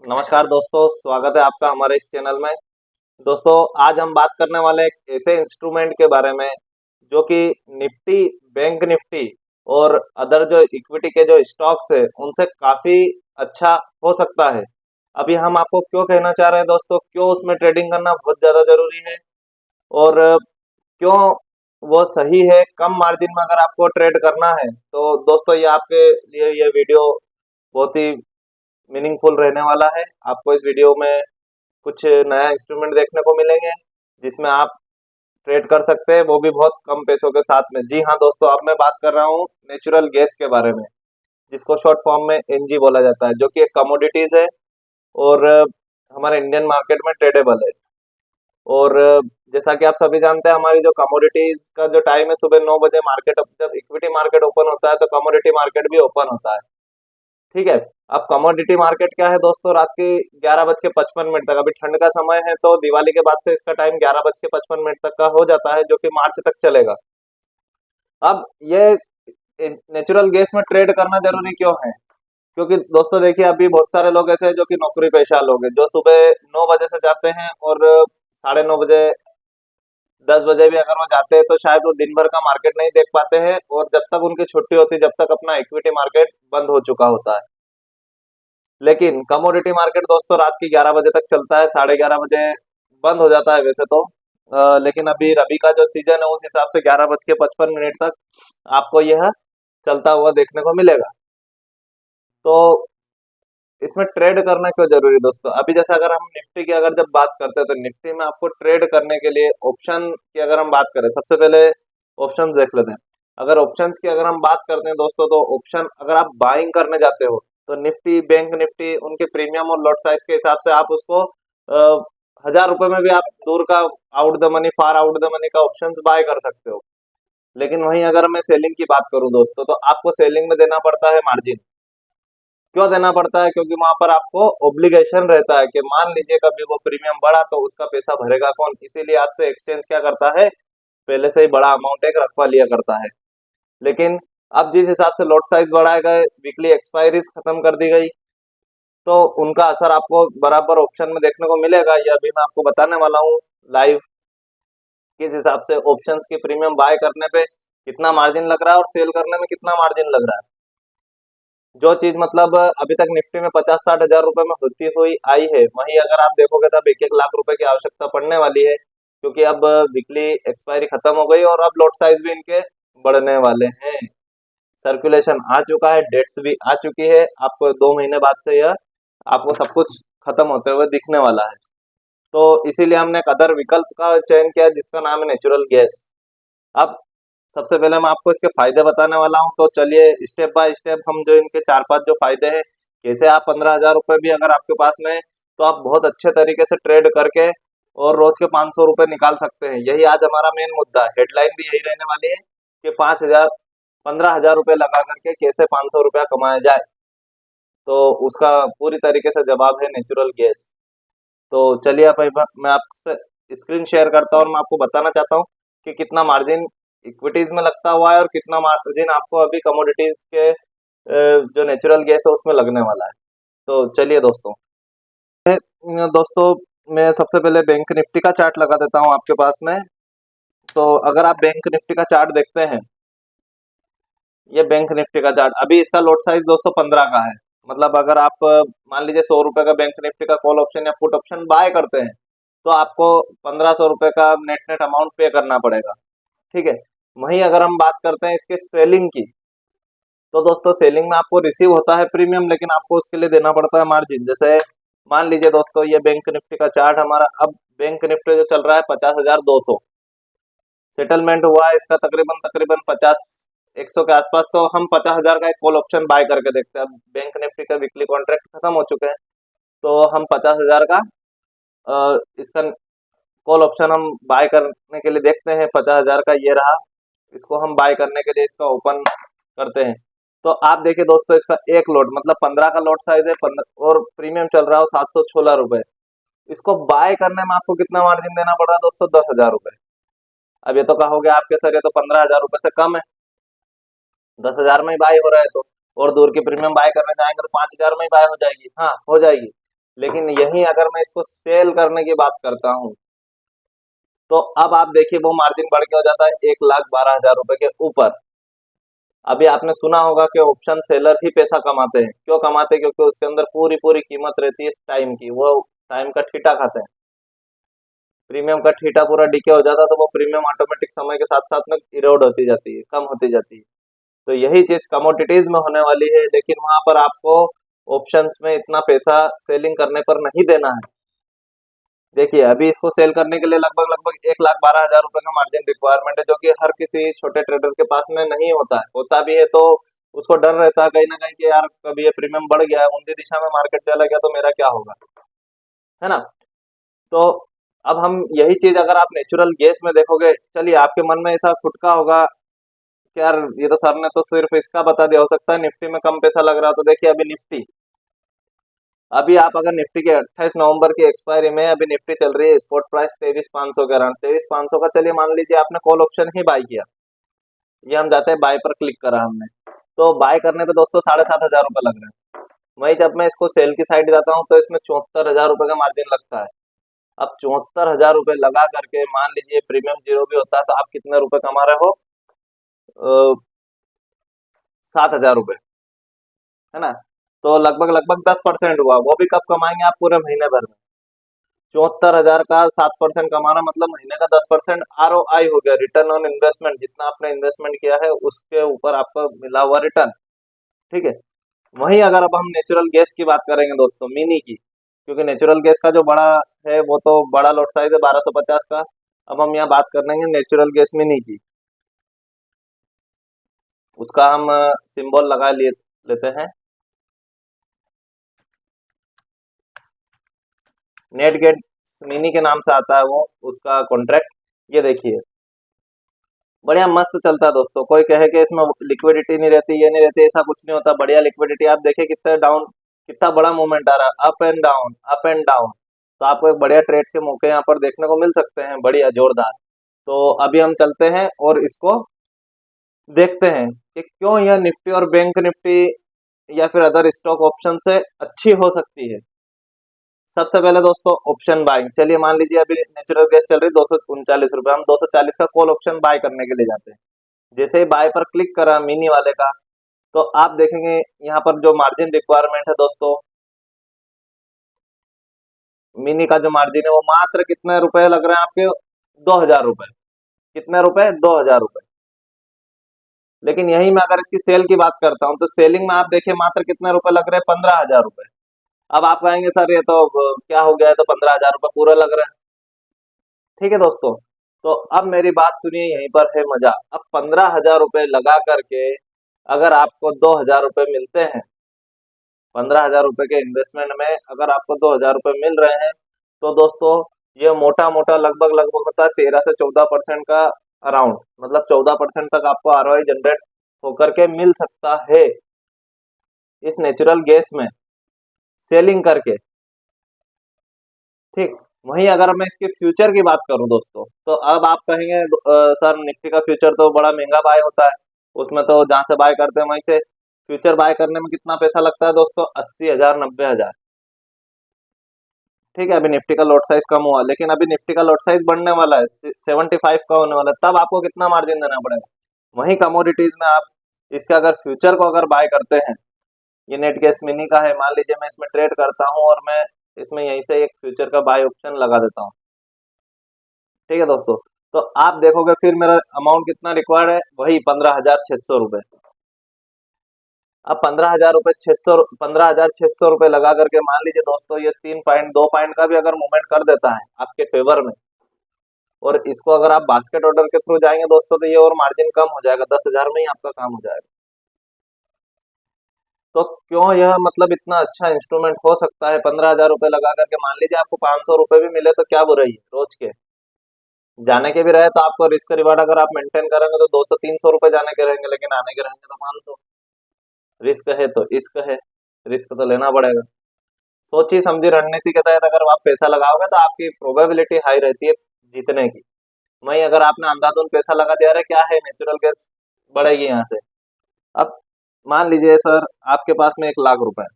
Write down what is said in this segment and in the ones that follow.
नमस्कार दोस्तों, स्वागत है आपका हमारे इस चैनल में। दोस्तों, आज हम बात करने वाले एक ऐसे इंस्ट्रूमेंट के बारे में जो कि निफ्टी, बैंक निफ्टी और अदर जो इक्विटी के जो स्टॉक्स है उनसे काफ़ी अच्छा हो सकता है। अभी हम आपको क्यों कहना चाह रहे हैं दोस्तों, क्यों उसमें ट्रेडिंग करना बहुत ज़्यादा ज़रूरी है और क्यों वो सही है। कम मार्जिन में अगर आपको ट्रेड करना है तो दोस्तों ये आपके लिए ये वीडियो बहुत ही मीनिंगफुल रहने वाला है। आपको इस वीडियो में कुछ नया इंस्ट्रूमेंट देखने को मिलेंगे जिसमें आप ट्रेड कर सकते हैं, वो भी बहुत कम पैसों के साथ में। जी हाँ दोस्तों, अब मैं बात कर रहा हूँ नेचुरल गैस के बारे में, जिसको शॉर्ट फॉर्म में एनजी बोला जाता है, जो कि एक कमोडिटीज है और हमारे इंडियन मार्केट में ट्रेडेबल है। और जैसा कि आप सभी जानते हैं, हमारी जो कमोडिटीज का जो टाइम है सुबह 9 बजे मार्केट, जब इक्विटी मार्केट ओपन होता है तो कमोडिटी मार्केट भी ओपन होता है। ठीक है। अब कमोडिटी मार्केट क्या है दोस्तों, रात के 11:55 तक। अभी ठंड का समय है तो दिवाली के बाद से इसका टाइम 11:55 तक का हो जाता है, जो कि मार्च तक चलेगा। अब ये नेचुरल गैस में ट्रेड करना जरूरी क्यों है? क्योंकि दोस्तों देखिए, अभी बहुत सारे लोग ऐसे हैं जो कि नौकरी पेशा लोग हैं, जो सुबह 9 बजे से जाते हैं और 9:30 बजे, 10 बजे भी अगर वो जाते हैं तो शायद वो दिन भर का मार्केट नहीं देख पाते हैं, और जब तक उनकी छुट्टी होती है, जब तक अपना इक्विटी मार्केट बंद हो चुका होता है। लेकिन कमोडिटी मार्केट दोस्तों रात की 11 बजे तक चलता है, 11:30 बजे बंद हो जाता है वैसे तो। लेकिन अभी रबी का जो सीजन है उस हिसाब से 11:55 तक आपको यह चलता हुआ देखने को मिलेगा। तो इसमें ट्रेड करना क्यों जरूरी है दोस्तों? अभी जैसे अगर हम निफ्टी की अगर जब बात करते हैं तो निफ्टी में आपको ट्रेड करने के लिए ऑप्शन की अगर हम बात करें, सबसे पहले ऑप्शन देख लेते हैं। अगर ऑप्शंस की अगर हम बात करते हैं दोस्तों, तो ऑप्शन अगर आप बाइंग करने जाते हो तो निफ्टी, बैंक निफ्टी, उनके प्रीमियम और लॉट साइज के हिसाब से आप उसको 1000 रुपए में भी आप दूर का out the money, far out the money का ऑप्शंस बाय कर सकते हो। लेकिन वहीं अगर मैं सेलिंग की बात करूं दोस्तों, तो आपको सेलिंग में देना पड़ता है मार्जिन। क्यों देना पड़ता है? क्योंकि वहां पर आपको ऑब्लिगेशन रहता है कि मान लीजिए कभी वो प्रीमियम बढ़ा तो उसका पैसा भरेगा कौन, इसीलिए आपसे एक्सचेंज क्या करता है, पहले से ही बड़ा अमाउंट एक रखवा लिया करता है। लेकिन अब जिस हिसाब से लॉट साइज बढ़ाए गए, वीकली एक्सपायरीज खत्म कर दी गई, तो उनका असर आपको बराबर ऑप्शन में देखने को मिलेगा। ये अभी मैं आपको बताने वाला हूँ लाइव, किस हिसाब से ऑप्शंस की प्रीमियम बाय करने पे कितना मार्जिन लग रहा है और सेल करने में कितना मार्जिन लग रहा है। जो चीज मतलब अभी तक निफ्टी में 50-60 हजार रुपए में होती हुई आई है, वहीं अगर आप देखोगे तब 1-1 लाख रुपए की आवश्यकता पड़ने वाली है, क्योंकि अब वीकली एक्सपायरी खत्म हो गई और अब लॉट साइज भी इनके बढ़ने वाले हैं। सर्कुलेशन आ चुका है, डेट्स भी आ चुकी है, आपको 2 महीने बाद से यह आपको सब कुछ खत्म होते हुए दिखने वाला है। तो इसीलिए हमने एक अदर विकल्प का चयन किया जिसका नाम है नेचुरल गैस। अब सबसे पहले मैं आपको इसके फायदे बताने वाला हूं, तो चलिए स्टेप बाय स्टेप हम जो इनके 4-5 जो फायदे हैं, कैसे आप 15,000 रुपए भी अगर आपके पास में है तो आप बहुत अच्छे तरीके से ट्रेड करके और रोज के 500 रुपए निकाल सकते हैं। यही आज हमारा मेन मुद्दा है, हेडलाइन भी यही रहने वाली है कि 5,000, 15,000 रुपए लगा करके कैसे 500 रुपया कमाया जाए। तो उसका पूरी तरीके से जवाब है नेचुरल गैस। तो चलिए अब मैं आपसे स्क्रीन शेयर करता हूँ और मैं आपको बताना चाहता हूँ कि कितना मार्जिन इक्विटीज में लगता हुआ है और कितना मार्जिन आपको अभी कमोडिटीज के जो नेचुरल गैस है उसमें लगने वाला है। तो चलिए दोस्तों, दोस्तों मैं सबसे पहले बैंक निफ्टी का चार्ट लगा देता हूँ आपके पास में। तो अगर आप बैंक निफ्टी का चार्ट देखते हैं, ये बैंक निफ्टी का चार्ट, अभी इसका लॉट साइज दोस्तों 15 का है। मतलब अगर आप मान लीजिए 100 रुपए का बैंक निफ्टी का कॉल ऑप्शन या पुट ऑप्शन बाय करते हैं तो आपको 1500 रुपए का नेट नेट अमाउंट पे करना पड़ेगा। ठीक है। वहीं अगर हम बात करते हैं इसके सेलिंग की, तो दोस्तों सेलिंग में आपको रिसीव होता है प्रीमियम, लेकिन आपको उसके लिए देना पड़ता है मार्जिन। जैसे मान लीजिए दोस्तों, ये बैंक निफ्टी का चार्ट हमारा, अब बैंक निफ्टी जो चल रहा है 50,200 सेटलमेंट हुआ है इसका, तकरीबन तकरीबन 50-100 के आसपास। तो हम 50,000 का एक कॉल ऑप्शन बाय करके देखते हैं। अब बैंक निफ्टी का वीकली कॉन्ट्रैक्ट खत्म हो चुके हैं, तो हम 50,000 का इसका कॉल ऑप्शन हम बाय करने के लिए देखते हैं। 50,000 का ये रहा, इसको हम बाय करने के लिए इसका ओपन करते हैं। तो आप देखिए दोस्तों, इसका एक लोट मतलब 15 का लोट साइज है, 15 और प्रीमियम चल रहा हो 716 रुपए। इसको बाय करने में आपको कितना मार्जिन देना पड़ रहा है दोस्तों? 10,000 रुपए। अब ये तो कहोगे आपके सर ये तो 15,000 रुपए से कम है, 10,000 में ही बाय हो रहा है तो, और दूर की प्रीमियम बाय करने जाएंगे तो 5,000 में ही बाय हो जाएगी। हाँ, हो जाएगी। लेकिन यहीं अगर मैं इसको सेल करने की बात करता हूँ, तो अब आप देखिए वो मार्जिन बढ़ के हो जाता है 1,12,000 रुपए के ऊपर। अभी आपने सुना होगा कि ऑप्शन सेलर ही पैसा कमाते हैं। क्यों कमाते हैं? क्योंकि उसके अंदर पूरी पूरी कीमत रहती है इस टाइम की, वो टाइम का ठीटा खाते हैं। प्रीमियम का ठीटा पूरा डीके हो जाता है, तो वो प्रीमियम ऑटोमेटिक समय के साथ साथ में इरोड होती जाती है, कम होती जाती है। तो यही चीज कमोडिटीज में होने वाली है, लेकिन वहां पर आपको ऑप्शंस में इतना पैसा सेलिंग करने पर नहीं देना है। देखिए अभी इसको सेल करने के लिए लगभग लगभग 1,12,000 रुपए का मार्जिन रिक्वायरमेंट है, जो कि हर किसी छोटे ट्रेडर के पास में नहीं होता है। होता भी है तो उसको डर रहता है कहीं ना कहीं कि यार कभी ये प्रीमियम बढ़ गया, ऊंधी दिशा में मार्केट चला गया तो मेरा क्या होगा, है ना। तो अब हम यही चीज अगर आप नेचुरल गैस में देखोगे, चलिए आपके मन में ऐसा खुटका होगा कि यार ये तो सर ने तो सिर्फ इसका बता दिया, हो सकता है निफ्टी में कम पैसा लग रहा हो। तो देखिए अभी निफ्टी, अभी आप अगर निफ्टी के 28 नवंबर की एक्सपायरी में अभी निफ्टी चल रही है, स्पॉट प्राइस 23,500 के अराउंड, 23,500 का। चलिए मान लीजिए आपने कॉल ऑप्शन ही बाय किया, ये हम जाते हैं बाय पर क्लिक करा हमने, तो बाय करने पे दोस्तों 7,500 रुपये लग रहे हैं। वही जब मैं इसको सेल की साइड जाता हूँ तो इसमें 74,000 रुपये का मार्जिन लगता है। अब 74,000 रुपये लगा करके मान लीजिए प्रीमियम जीरो भी होता है, तो आप कितने रुपए कमा रहे हो? 7,000 रुपये, है ना। तो लगभग लगभग 10% हुआ, वो भी कब कमाएंगे आप? पूरे महीने भर में। 74,000 का 7% कमाना मतलब महीने का 10% ROI हो गया, रिटर्न ऑन इन्वेस्टमेंट। जितना आपने इन्वेस्टमेंट किया है उसके ऊपर आपको मिला हुआ रिटर्न, ठीक है। वहीं अगर अब हम नेचुरल गैस की बात करेंगे दोस्तों, मिनी की, क्योंकि नेचुरल गैस का जो बड़ा है वो तो बड़ा लॉट साइज है 1250 का। अब हम यहाँ बात करेंगे नेचुरल गैस मिनी की, उसका हम सिंबल लगा लिए लेते हैं, नेट गेट मिनी के नाम से आता है वो, उसका कॉन्ट्रैक्ट। ये देखिए बढ़िया मस्त चलता है दोस्तों। कोई कहे कि इसमें लिक्विडिटी नहीं रहती, ये नहीं रहती, ऐसा कुछ नहीं होता। बढ़िया लिक्विडिटी। आप देखिए कितना डाउन, कितना बड़ा मूवमेंट आ रहा है, up and down, up and down. तो आपको एक बढ़िया ट्रेड के मौके यहाँ पर देखने को मिल सकते हैं, बढ़िया जोरदार। तो अभी हम चलते हैं और इसको देखते हैं कि क्यों यह निफ्टी और बैंक निफ्टी या फिर अदर स्टॉक ऑप्शन से अच्छी हो सकती है। सबसे पहले दोस्तों ऑप्शन बाइंग। चलिए मान लीजिए अभी नेचुरल गैस चल रही 239 रुपए, हम 240 का कॉल ऑप्शन बाय करने के लिए जाते हैं। जैसे ही बाय पर क्लिक करा मिनी वाले का, तो आप देखेंगे यहाँ पर जो मार्जिन रिक्वायरमेंट है दोस्तों, मिनी का जो मार्जिन है वो मात्र कितने रुपए लग रहे हैं आपके? 2,000 रुपए। कितने रुपए? 2,000 रुपए। लेकिन यही मैं अगर इसकी सेल की बात करता हूँ, तो सेलिंग में आप देखिए मात्र कितने रुपए लग रहे हैं? 15,000 रुपए। अब आप कहेंगे सर ये तो क्या हो गया है, तो 15,000 रुपए पूरा लग रहा है। ठीक है दोस्तों, तो अब मेरी बात सुनिए, यहीं पर है मजा। अब 15,000 रुपए लगा करके अगर आपको 2,000 रुपए मिलते हैं, 15,000 रुपए के इन्वेस्टमेंट में अगर आपको 2,000 रुपए मिल रहे हैं, तो दोस्तों ये मोटा मोटा लगभग लगभग होता है 13 से 14% का अराउंड, मतलब 14% तक आपको ROI जनरेट होकर के मिल सकता है इस नेचुरल गैस में सेलिंग करके, ठीक। वहीं अगर मैं इसके फ्यूचर की बात करूं दोस्तों, तो अब आप कहेंगे सर निफ्टी का फ्यूचर तो बड़ा महंगा बाय होता है, उसमें तो जहां से बाय करते हैं वहीं से फ्यूचर बाय करने में कितना पैसा लगता है दोस्तों? 80,000, 90,000। ठीक है, अभी निफ्टी का लॉट साइज कम हुआ, लेकिन अभी निफ्टी का लॉट साइज बढ़ने वाला है, 75 का होने वाला है। तब आपको कितना मार्जिन देना पड़ेगा? वहीं कमोडिटीज में आप इसके अगर फ्यूचर को अगर बाय करते हैं, ये नेट गैस मिनी का है, मान लीजिए मैं इसमें ट्रेड करता हूँ और मैं इसमें यहीं से एक फ्यूचर का बाय ऑप्शन लगा देता हूँ, ठीक है दोस्तों। तो आप देखोगे फिर मेरा अमाउंट कितना रिक्वायर्ड है? वही 15,600 रुपए। अब 15,000 रुपए 600, 15,600 रुपए लगा करके मान लीजिए दोस्तों ये 3 पॉइंट 2 पॉइंट का भी अगर मूवमेंट कर देता है आपके फेवर में, और इसको अगर आप बास्केट ऑर्डर के थ्रू जाएंगे दोस्तों, तो ये और मार्जिन कम हो जाएगा, 10,000 में ही आपका काम हो जाएगा। तो क्यों यह मतलब इतना अच्छा इंस्ट्रूमेंट हो सकता है? 15,000 रुपए लगा करके मान लीजिए आपको 500 रुपए भी मिले तो क्या बुराई है? रोज के जाने के भी रहे तो आपको रिस्क रिवार्ड अगर आप मेंटेन करेंगे तो 200 300 रुपए जाने के रहेंगे, लेकिन आने के रहेंगे तो 500। रिस्क है तो इश्क है, रिस्क तो लेना पड़ेगा। सोची समझी रणनीति के तहत अगर आप पैसा लगाओगे तो आपकी प्रोबेबिलिटी हाई रहती है जीतने की। वहीं अगर आपने अंधाधुंध पैसा लगा दिया, अरे क्या है नेचुरल गैस बढ़ेगी यहाँ से। अब मान लीजिए सर आपके पास में 1,00,000 रुपए है,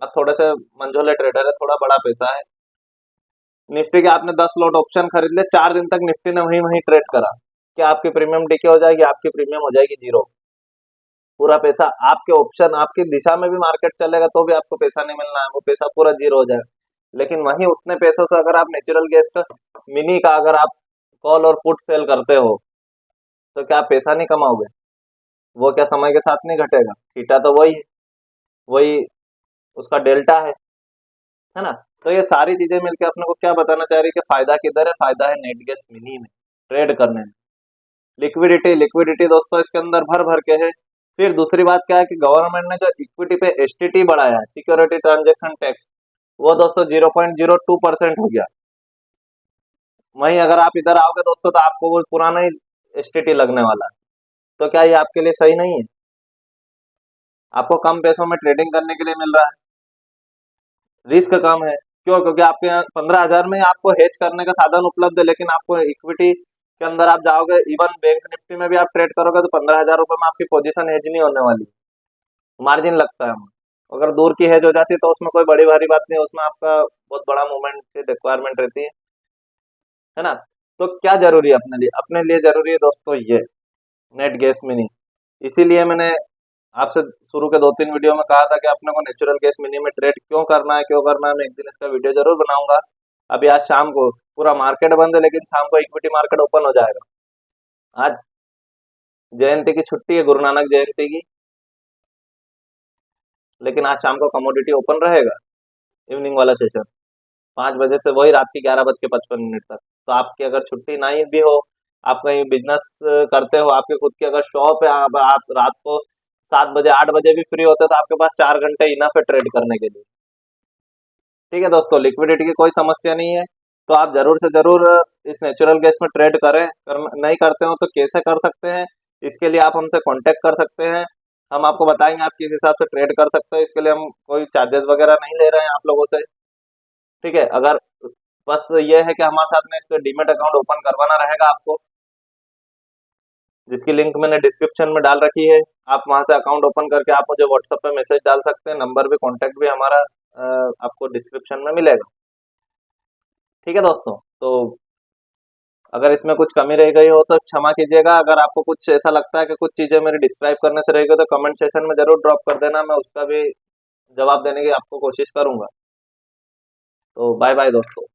आप थोड़े से मंझोले ट्रेडर है, थोड़ा बड़ा पैसा है। निफ्टी के आपने 10 लॉट ऑप्शन खरीद ले, 4 दिन तक निफ्टी ने वहीं वहीं ट्रेड करा, क्या आपकी प्रीमियम डीके हो जाएगी? आपकी प्रीमियम हो जाएगी जीरो। पूरा पैसा आपके ऑप्शन, आपकी दिशा में भी मार्केट चलेगा तो भी आपको पैसा नहीं मिलना है, वो पैसा पूरा जीरो हो जाएगा। लेकिन वहीं उतने पैसों से अगर आप नेचुरल गैस का मिनी का अगर आप कॉल और पुट सेल करते हो तो क्या आप पैसा नहीं कमाओगे? वो क्या समय के साथ नहीं घटेगा? थीटा तो वही है, वही उसका डेल्टा है ना? तो ये सारी चीजें मिलकर अपने को क्या बताना चाह रही है कि फायदा किधर है? फायदा है नेट गैस मिनी में ट्रेड करने में। लिक्विडिटी, लिक्विडिटी दोस्तों इसके अंदर भर भर के है। फिर दूसरी बात क्या है कि गवर्नमेंट ने जो इक्विटी पे एसटीटी बढ़ाया है, सिक्योरिटी ट्रांजैक्शन टैक्स, वो दोस्तों 0.02% हो गया। वहीं अगर आप इधर आओगे दोस्तों तो आपको वो पुराना ही एसटीटी लगने वाला है। तो क्या ये आपके लिए सही नहीं है? आपको कम पैसों में ट्रेडिंग करने के लिए मिल रहा है, रिस्क कम है। क्यों? क्योंकि आपके यहाँ 15,000 में आपको हेज करने का साधन उपलब्ध है, लेकिन आपको इक्विटी के अंदर आप जाओगे, इवन बैंक निफ्टी में भी आप ट्रेड करोगे तो 15,000 रुपए में आपकी पोजीशन हेज नहीं होने वाली, मार्जिन लगता है हमें। अगर दूर की हेज हो जाती है तो उसमें कोई बड़ी भारी बात नहीं है, उसमें आपका बहुत बड़ा मूवमेंट की रिक्वायरमेंट रहती है ना? तो क्या जरूरी है अपने लिए? अपने लिए जरूरी है दोस्तों ये नेट गैस मिनी। इसीलिए मैंने आपसे शुरू के 2-3 वीडियो में कहा था कि अपने को नेचुरल गैस मिनी में ट्रेड क्यों करना है, क्यों करना है। मैं एक दिन इसका वीडियो जरूर बनाऊंगा। अभी आज शाम को पूरा मार्केट बंद है, लेकिन शाम को इक्विटी मार्केट ओपन हो जाएगा। आज जयंती की छुट्टी है, गुरु नानक जयंती की, लेकिन आज शाम को कमोडिटी ओपन रहेगा, इवनिंग वाला सेशन 5 बजे से वही रात की 11:55 तक। तो आपकी अगर छुट्टी नहीं भी हो, आप कहीं बिजनेस करते हो, आपके खुद की अगर शॉप है, आप रात को 7 बजे 8 बजे भी फ्री होते हो, तो आपके पास 4 घंटे इनफ है ट्रेड करने के लिए। ठीक है दोस्तों, लिक्विडिटी की कोई समस्या नहीं है। तो आप जरूर से जरूर इस नेचुरल गैस में ट्रेड करें। नहीं करते हो तो कैसे कर सकते हैं, इसके लिए आप हमसे कांटेक्ट कर सकते हैं। हम आपको बताएंगे आप किस हिसाब से ट्रेड कर सकते हो। इसके लिए हम कोई चार्जेस वगैरह नहीं ले रहे हैं आप लोगों से। ठीक है, अगर बस ये है कि हमारे साथ में एक डीमेट अकाउंट ओपन करवाना रहेगा आपको, जिसकी लिंक मैंने डिस्क्रिप्शन में डाल रखी है। आप वहां से अकाउंट ओपन करके आप मुझे व्हाट्सएप पे मैसेज डाल सकते हैं, नंबर भी कॉन्टैक्ट भी हमारा आपको डिस्क्रिप्शन में मिलेगा। ठीक है दोस्तों, तो अगर इसमें कुछ कमी रह गई हो तो क्षमा कीजिएगा। अगर आपको कुछ ऐसा लगता है कि कुछ चीज़ें मेरी डिस्क्राइब करने से रह गई तो कमेंट सेशन में जरूर ड्रॉप कर देना, मैं उसका भी जवाब देने की आपको कोशिश करूंगा। तो बाय बाय दोस्तों।